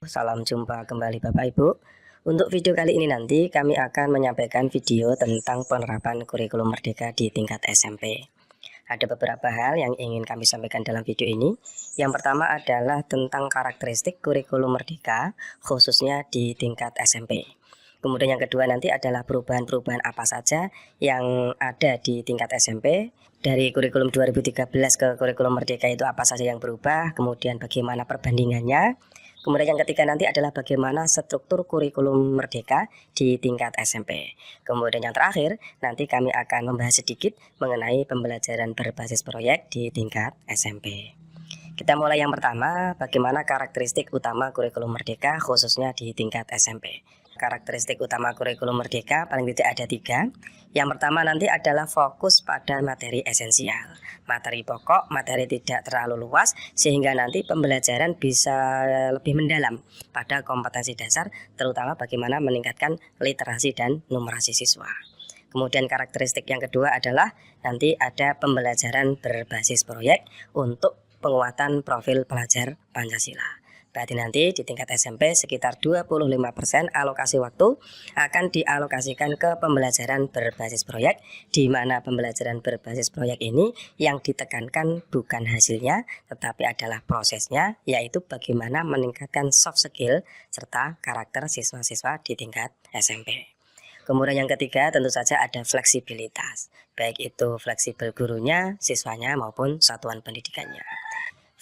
Salam jumpa kembali Bapak Ibu. Untuk video kali ini nanti kami akan menyampaikan video tentang penerapan kurikulum merdeka di tingkat SMP. Ada beberapa hal yang ingin kami sampaikan dalam video ini. Yang pertama adalah tentang karakteristik kurikulum merdeka khususnya di tingkat SMP. Kemudian yang kedua nanti adalah perubahan-perubahan apa saja yang ada di tingkat SMP. Dari kurikulum 2013 ke kurikulum merdeka itu apa saja yang berubah, kemudian bagaimana perbandingannya. Kemudian yang ketiga nanti adalah bagaimana struktur kurikulum merdeka di tingkat SMP. Kemudian yang terakhir nanti kami akan membahas sedikit mengenai pembelajaran berbasis proyek di tingkat SMP. Kita mulai yang pertama, bagaimana karakteristik utama kurikulum merdeka khususnya di tingkat SMP. Karakteristik utama kurikulum merdeka paling tidak ada 3. Yang pertama nanti adalah fokus pada materi esensial, materi pokok, materi tidak terlalu luas sehingga nanti pembelajaran bisa lebih mendalam pada kompetensi dasar, terutama bagaimana meningkatkan literasi dan numerasi siswa. Kemudian karakteristik yang kedua adalah nanti ada pembelajaran berbasis proyek untuk penguatan profil pelajar Pancasila. Berarti nanti di tingkat SMP sekitar 25% alokasi waktu akan dialokasikan ke pembelajaran berbasis proyek, di mana pembelajaran berbasis proyek ini yang ditekankan bukan hasilnya tetapi adalah prosesnya, yaitu bagaimana meningkatkan soft skill serta karakter siswa-siswa di tingkat SMP. Kemudian yang ketiga tentu saja ada fleksibilitas, baik itu fleksibel gurunya, siswanya maupun satuan pendidikannya.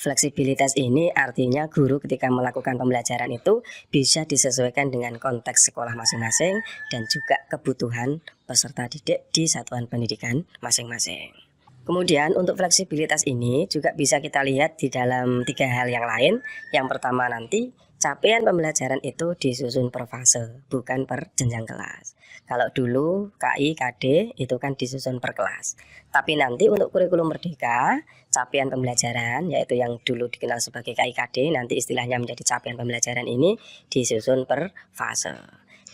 Fleksibilitas ini artinya guru ketika melakukan pembelajaran itu bisa disesuaikan dengan konteks sekolah masing-masing dan juga kebutuhan peserta didik di satuan pendidikan masing-masing. Kemudian untuk fleksibilitas ini juga bisa kita lihat di dalam 3 hal yang lain. Yang pertama nanti capaian pembelajaran itu disusun per fase, bukan per jenjang kelas. Kalau dulu KI, KD itu kan disusun per kelas. Tapi nanti untuk kurikulum merdeka, capaian pembelajaran yaitu yang dulu dikenal sebagai KI, KD, nanti istilahnya menjadi capaian pembelajaran ini disusun per fase.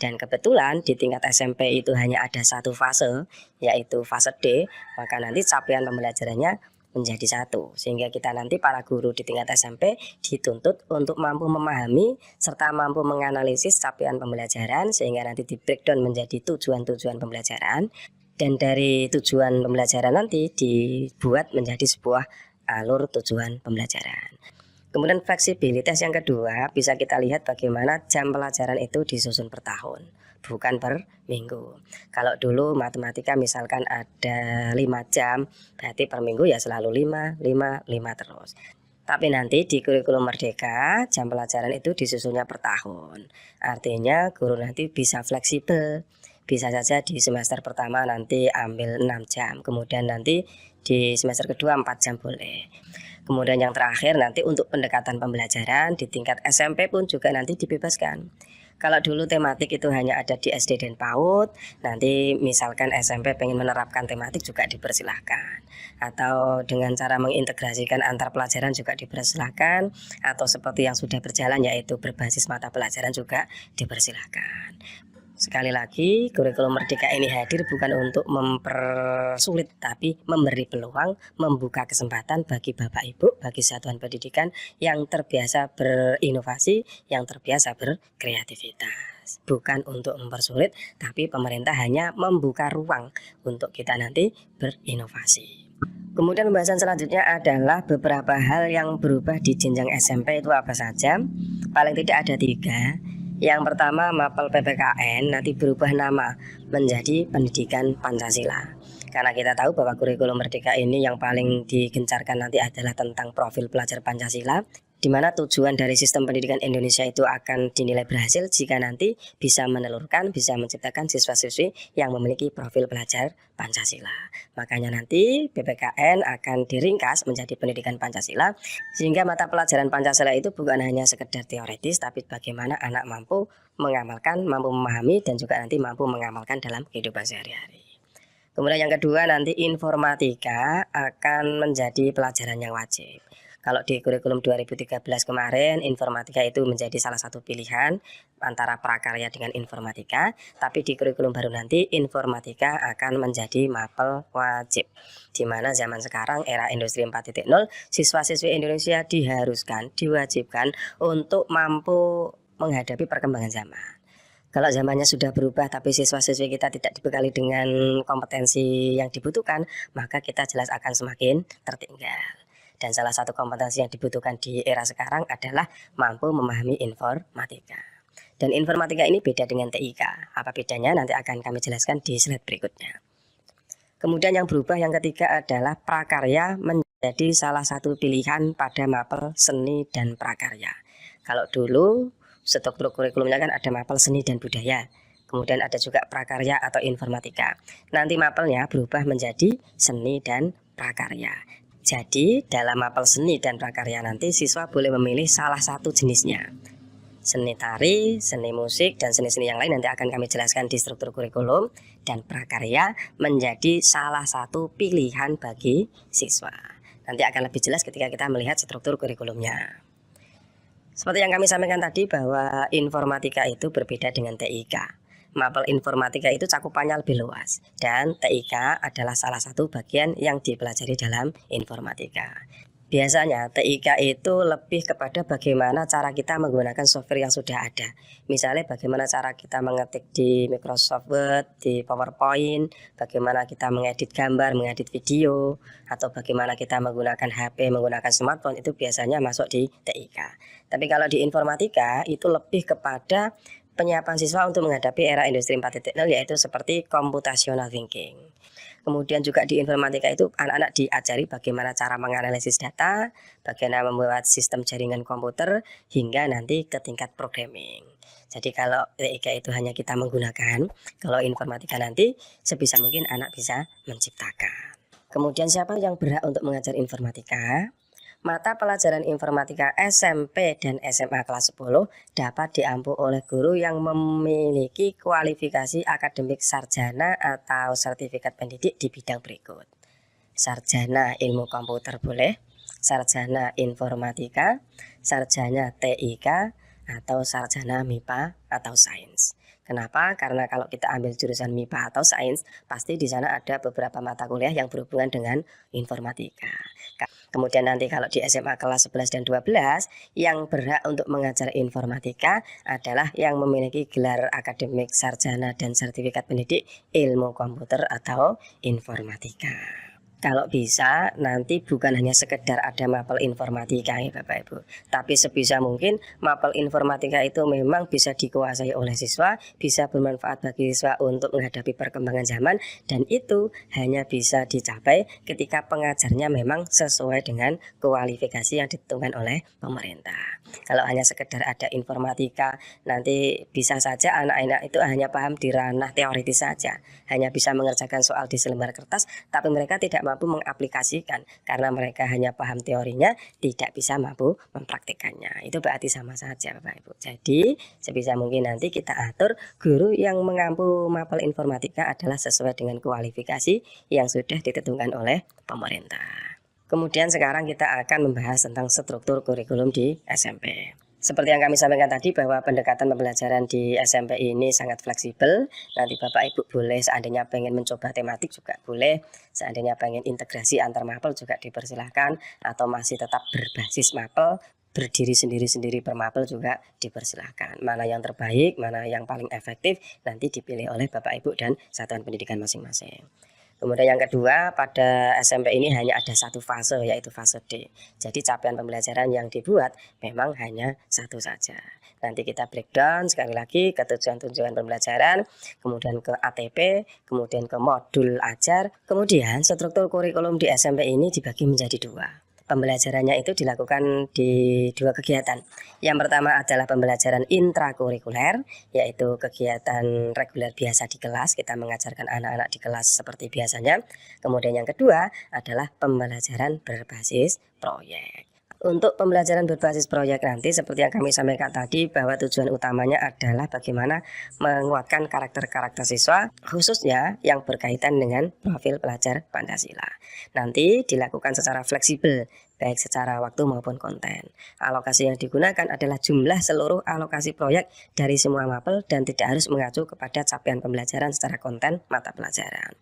Dan kebetulan di tingkat SMP itu hanya ada 1 fase, yaitu fase D, maka nanti capaian pembelajarannya menjadi 1, sehingga kita nanti para guru di tingkat SMP dituntut untuk mampu memahami serta mampu menganalisis capaian pembelajaran sehingga nanti di breakdown menjadi tujuan-tujuan pembelajaran, dan dari tujuan pembelajaran nanti dibuat menjadi sebuah alur tujuan pembelajaran. Kemudian fleksibilitas yang kedua bisa kita lihat bagaimana jam pelajaran itu disusun per tahun, bukan per minggu. Kalau dulu matematika misalkan ada 5 jam, berarti per minggu ya selalu 5 terus. Tapi nanti di kurikulum merdeka jam pelajaran itu disusunnya per tahun. Artinya guru nanti bisa fleksibel. Bisa saja di semester pertama nanti ambil 6 jam, kemudian nanti di semester kedua 4 jam boleh. Kemudian yang terakhir nanti untuk pendekatan pembelajaran di tingkat SMP pun juga nanti dibebaskan. Kalau dulu tematik itu hanya ada di SD dan PAUD, nanti misalkan SMP pengen menerapkan tematik juga dipersilahkan. Atau dengan cara mengintegrasikan antar pelajaran juga dipersilahkan. Atau seperti yang sudah berjalan yaitu berbasis mata pelajaran juga dipersilahkan. Sekali lagi, kurikulum merdeka ini hadir bukan untuk mempersulit, tapi memberi peluang, membuka kesempatan bagi Bapak Ibu, bagi satuan pendidikan yang terbiasa berinovasi, yang terbiasa berkreativitas. Bukan untuk mempersulit, tapi pemerintah hanya membuka ruang untuk kita nanti berinovasi. Kemudian pembahasan selanjutnya adalah beberapa hal yang berubah di jenjang SMP itu apa saja. Paling tidak ada 3. Yang pertama, mapel PPKN nanti berubah nama menjadi Pendidikan Pancasila. Karena kita tahu bahwa kurikulum merdeka ini yang paling digencarkan nanti adalah tentang profil pelajar Pancasila, di mana tujuan dari sistem pendidikan Indonesia itu akan dinilai berhasil jika nanti bisa menelurkan, bisa menciptakan siswa-siswi yang memiliki profil pelajar Pancasila. Makanya nanti PPKN akan diringkas menjadi Pendidikan Pancasila, sehingga mata pelajaran Pancasila itu bukan hanya sekedar teoritis, tapi bagaimana anak mampu mengamalkan, mampu memahami, dan juga nanti mampu mengamalkan dalam kehidupan sehari-hari. Kemudian yang kedua nanti informatika akan menjadi pelajaran yang wajib. Kalau di kurikulum 2013 kemarin, informatika itu menjadi salah satu pilihan antara prakarya dengan informatika, tapi di kurikulum baru nanti informatika akan menjadi mapel wajib. Di mana zaman sekarang era industri 4.0, siswa-siswi Indonesia diwajibkan untuk mampu menghadapi perkembangan zaman. Kalau zamannya sudah berubah tapi siswa-siswi kita tidak dibekali dengan kompetensi yang dibutuhkan, maka kita jelas akan semakin tertinggal. Dan salah satu kompetensi yang dibutuhkan di era sekarang adalah mampu memahami informatika. Dan informatika ini beda dengan TIK. Apa bedanya? Nanti akan kami jelaskan di slide berikutnya. Kemudian yang berubah yang ketiga adalah prakarya menjadi salah satu pilihan pada mapel seni dan prakarya. Kalau dulu struktur kurikulumnya kan ada mapel seni dan budaya. Kemudian ada juga prakarya atau informatika. Nanti mapelnya berubah menjadi seni dan prakarya. Jadi dalam mapel seni dan prakarya nanti siswa boleh memilih salah satu jenisnya. Seni tari, seni musik, dan seni-seni yang lain nanti akan kami jelaskan di struktur kurikulum. Dan prakarya menjadi salah satu pilihan bagi siswa. Nanti akan lebih jelas ketika kita melihat struktur kurikulumnya. Seperti yang kami sampaikan tadi bahwa informatika itu berbeda dengan TIK. Mapel informatika itu cakupannya lebih luas dan TIK adalah salah satu bagian yang dipelajari dalam informatika. Biasanya TIK itu lebih kepada bagaimana cara kita menggunakan software yang sudah ada. Misalnya bagaimana cara kita mengetik di Microsoft Word, di PowerPoint, bagaimana kita mengedit gambar, mengedit video, atau bagaimana kita menggunakan HP, menggunakan smartphone, itu biasanya masuk di TIK. Tapi kalau di informatika itu lebih kepada penyiapan siswa untuk menghadapi era industri 4.0, yaitu seperti computational thinking. Kemudian juga di informatika itu anak-anak diajari bagaimana cara menganalisis data, bagaimana membuat sistem jaringan komputer, hingga nanti ke tingkat programming. Jadi kalau TIK itu hanya kita menggunakan, kalau informatika nanti sebisa mungkin anak bisa menciptakan. Kemudian siapa yang berhak untuk mengajar informatika? Mata pelajaran informatika SMP dan SMA kelas 10 dapat diampu oleh guru yang memiliki kualifikasi akademik sarjana atau sertifikat pendidik di bidang berikut. Sarjana ilmu komputer boleh, sarjana informatika, sarjana TIK, atau sarjana MIPA atau sains. Kenapa? Karena kalau kita ambil jurusan MIPA atau sains, pasti di sana ada beberapa mata kuliah yang berhubungan dengan informatika. Kemudian nanti kalau di SMA kelas 11 dan 12, yang berhak untuk mengajar informatika adalah yang memiliki gelar akademik sarjana dan sertifikat pendidik ilmu komputer atau informatika. Kalau bisa nanti bukan hanya sekedar ada mapel informatika ya Bapak Ibu, tapi sebisa mungkin mapel informatika itu memang bisa dikuasai oleh siswa, bisa bermanfaat bagi siswa untuk menghadapi perkembangan zaman, dan itu hanya bisa dicapai ketika pengajarnya memang sesuai dengan kualifikasi yang ditentukan oleh pemerintah. Kalau hanya sekedar ada informatika, nanti bisa saja anak-anak itu hanya paham di ranah teoritis saja, hanya bisa mengerjakan soal di selembar kertas, tapi mereka tidak mampu mengaplikasikan karena mereka hanya paham teorinya, tidak bisa mampu mempraktikannya. Itu berarti sama saja Bapak Ibu. Jadi sebisa mungkin nanti kita atur guru yang mengampu mapel informatika adalah sesuai dengan kualifikasi yang sudah ditentukan oleh pemerintah. Kemudian sekarang kita akan membahas tentang struktur kurikulum di SMP. Seperti yang kami sampaikan tadi bahwa pendekatan pembelajaran di SMP ini sangat fleksibel. Nanti Bapak Ibu boleh seandainya pengen mencoba tematik juga boleh. Seandainya pengen integrasi antar mapel juga dipersilahkan. Atau masih tetap berbasis mapel, berdiri sendiri-sendiri per mapel juga dipersilahkan. Mana yang terbaik, mana yang paling efektif nanti dipilih oleh Bapak Ibu dan satuan pendidikan masing-masing. Kemudian yang kedua, pada SMP ini hanya ada satu fase, yaitu fase D. Jadi capaian pembelajaran yang dibuat memang hanya satu saja. Nanti kita breakdown sekali lagi ke tujuan-tujuan pembelajaran, kemudian ke ATP, kemudian ke modul ajar. Kemudian struktur kurikulum di SMP ini dibagi menjadi dua. Pembelajarannya itu dilakukan di dua kegiatan. Yang pertama adalah pembelajaran intrakurikuler, yaitu kegiatan reguler biasa di kelas, kita mengajarkan anak-anak di kelas seperti biasanya. Kemudian yang kedua adalah pembelajaran berbasis proyek. Untuk pembelajaran berbasis proyek nanti seperti yang kami sampaikan tadi bahwa tujuan utamanya adalah bagaimana menguatkan karakter-karakter siswa khususnya yang berkaitan dengan profil pelajar Pancasila. Nanti dilakukan secara fleksibel baik secara waktu maupun konten. Alokasi yang digunakan adalah jumlah seluruh alokasi proyek dari semua mapel dan tidak harus mengacu kepada capaian pembelajaran secara konten mata pelajaran.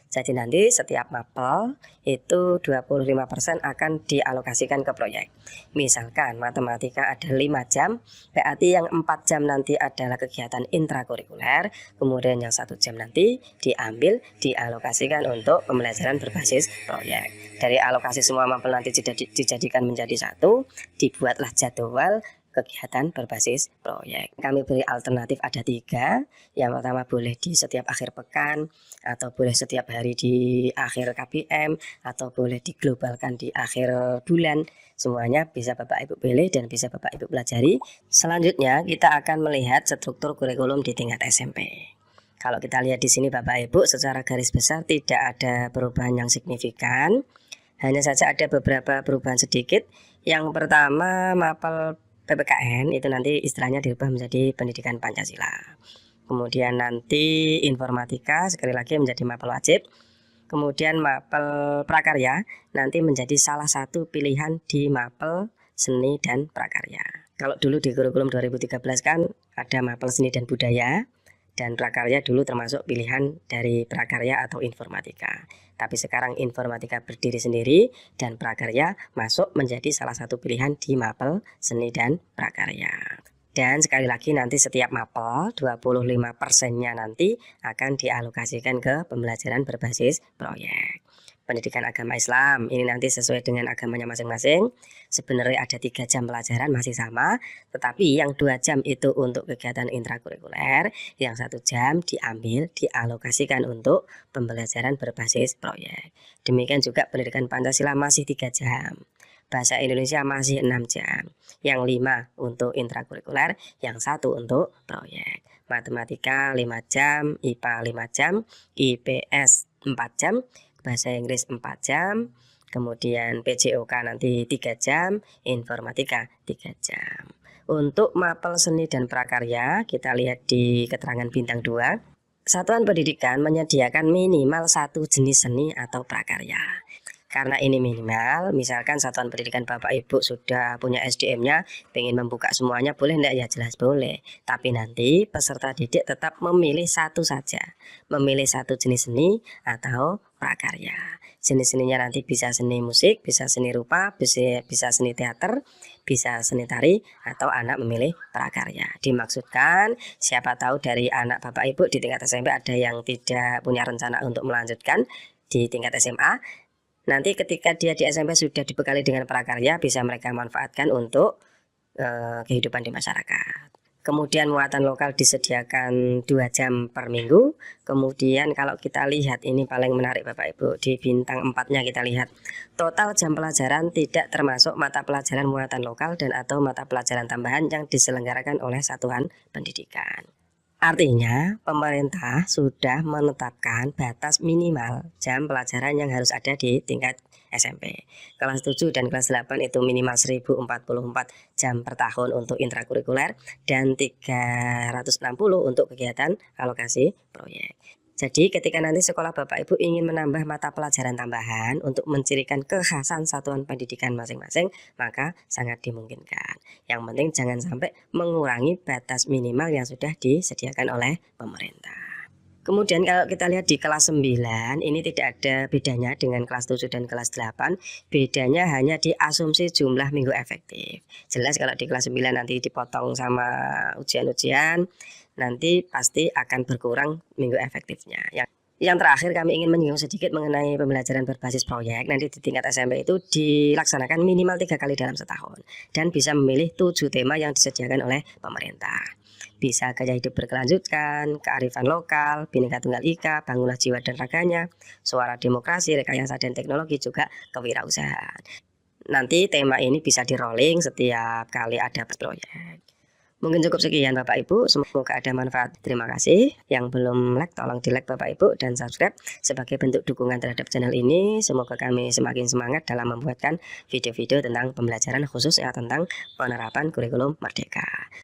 Jadi nanti setiap mapel itu 25% akan dialokasikan ke proyek. Misalkan matematika ada 5 jam, berarti yang 4 jam nanti adalah kegiatan intrakurikuler, kemudian yang 1 jam nanti dialokasikan untuk pembelajaran berbasis proyek. Dari alokasi semua mapel nanti dijadikan menjadi satu, dibuatlah jadwal kegiatan berbasis proyek. Kami beri alternatif ada 3. Yang pertama boleh di setiap akhir pekan, atau boleh setiap hari di akhir KPM, atau boleh diglobalkan di akhir bulan. Semuanya bisa Bapak Ibu pilih dan bisa Bapak Ibu pelajari. Selanjutnya kita akan melihat struktur kurikulum di tingkat SMP. Kalau kita lihat di sini Bapak Ibu, secara garis besar tidak ada perubahan yang signifikan. Hanya saja ada beberapa perubahan sedikit. Yang pertama mapel PPKN itu nanti istilahnya dirubah menjadi pendidikan Pancasila. Kemudian nanti informatika sekali lagi menjadi mapel wajib. Kemudian mapel prakarya nanti menjadi salah satu pilihan di mapel seni dan prakarya. Kalau dulu di kurikulum 2013 kan ada mapel seni dan budaya, dan prakarya dulu termasuk pilihan dari prakarya atau informatika. Tapi sekarang informatika berdiri sendiri dan prakarya masuk menjadi salah satu pilihan di mapel seni dan prakarya. Dan sekali lagi nanti setiap mapel 25%-nya nanti akan dialokasikan ke pembelajaran berbasis proyek. Pendidikan agama Islam ini nanti sesuai dengan agamanya masing-masing. Sebenarnya ada 3 jam pelajaran masih sama, tetapi yang 2 jam itu untuk kegiatan intrakurikuler, yang 1 jam dialokasikan untuk pembelajaran berbasis proyek. Demikian juga pendidikan Pancasila masih 3 jam. Bahasa Indonesia masih 6 jam. Yang 5 untuk intrakurikuler, yang 1 untuk proyek. Matematika 5 jam, IPA 5 jam, IPS 4 jam, bahasa Inggris 4 jam, kemudian PJOK nanti 3 jam, informatika 3 jam. Untuk mapel seni dan prakarya, kita lihat di keterangan bintang 2. Satuan pendidikan menyediakan minimal 1 jenis seni atau prakarya. Karena ini minimal, misalkan satuan pendidikan Bapak Ibu sudah punya SDM-nya, pengen membuka semuanya, boleh enggak? Ya jelas boleh. Tapi nanti peserta didik tetap memilih satu saja. Memilih 1 jenis seni atau prakarya. Jenis seninya nanti bisa seni musik, bisa seni rupa, bisa seni teater, bisa seni tari, atau anak memilih prakarya. Dimaksudkan siapa tahu dari anak Bapak Ibu di tingkat SMP ada yang tidak punya rencana untuk melanjutkan di tingkat SMA. Nanti ketika dia di SMP sudah dibekali dengan prakarya, bisa mereka manfaatkan untuk kehidupan di masyarakat. Kemudian muatan lokal disediakan 2 jam per minggu. Kemudian kalau kita lihat ini paling menarik Bapak Ibu, di bintang 4-nya kita lihat total jam pelajaran tidak termasuk mata pelajaran muatan lokal dan atau mata pelajaran tambahan yang diselenggarakan oleh satuan pendidikan. Artinya pemerintah sudah menetapkan batas minimal jam pelajaran yang harus ada di tingkat SMP. Kelas 7 dan kelas 8 itu minimal 1044 jam per tahun untuk intrakurikuler dan 360 untuk kegiatan alokasi proyek. Jadi ketika nanti sekolah Bapak Ibu ingin menambah mata pelajaran tambahan untuk mencirikan kekhasan satuan pendidikan masing-masing, maka sangat dimungkinkan. Yang penting jangan sampai mengurangi batas minimal yang sudah disediakan oleh pemerintah. Kemudian kalau kita lihat di kelas 9, ini tidak ada bedanya dengan kelas 7 dan kelas 8. Bedanya hanya di asumsi jumlah minggu efektif. Jelas kalau di kelas 9 nanti dipotong sama ujian-ujian, nanti pasti akan berkurang minggu efektifnya. Yang terakhir kami ingin menyinggung sedikit mengenai pembelajaran berbasis proyek. Nanti di tingkat SMP itu dilaksanakan minimal 3 kali dalam setahun dan bisa memilih 7 tema yang disediakan oleh pemerintah. Bisa gaya hidup berkelanjutan, kearifan lokal, Bhinneka Tunggal Ika, bangunlah jiwa dan raganya, suara demokrasi, rekayasa dan teknologi, juga kewirausahaan. Nanti tema ini bisa di rolling setiap kali ada proyek. Mungkin cukup sekian Bapak Ibu, semoga ada manfaat. Terima kasih. Yang belum like tolong di like Bapak Ibu dan subscribe sebagai bentuk dukungan terhadap channel ini. Semoga kami semakin semangat dalam membuatkan video-video tentang pembelajaran khususnya tentang penerapan kurikulum merdeka.